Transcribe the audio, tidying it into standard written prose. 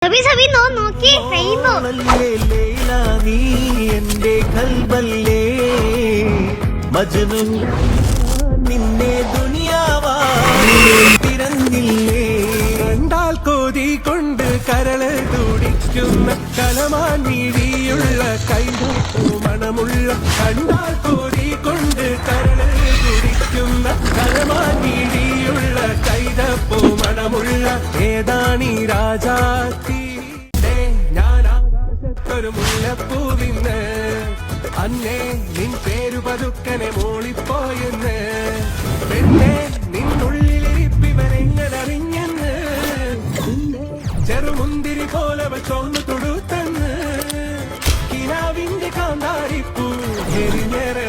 സബി സബി നോക്കി റെയിൻബോ നീ എന്റെ കൽബല്ലേ മജ്നു നിന്നെ ദുനിയാവാ തിരഞ്ഞില്ലേ കണ്ടാൽ കോതി കൊണ്ട് കരള് തുടിക്കുന്ന കലമാൻ വീഴിയുള്ള കൈതപ്പൂ മണമുള്ള കണ്ടാൽ കോതി കൊണ്ട് കരള് തുടിക്കുന്ന കലമാൻ വീഴിയുള്ള കൈതപ്പൂ മണമുള്ള ഏതാണീ രാജാത്തി ഞാൻ ആകാശത്തൊരു മുല്ലപ്പൂവിന്ന് അന്നേ നിൻ പേരു പതുക്കനെ മോളിപ്പോയെന്ന് പെണ്ണെ നിന്നുള്ളിലിരിപ്പിവരെങ്ങനറിഞ്ഞെന്ന് ചെറുമുന്തിരി പോലെ ചോന്നു തൊടുത്തെന്ന് കിനാവിന്റെ കാന്താരിപ്പൂ എരിഞ്ഞേറെ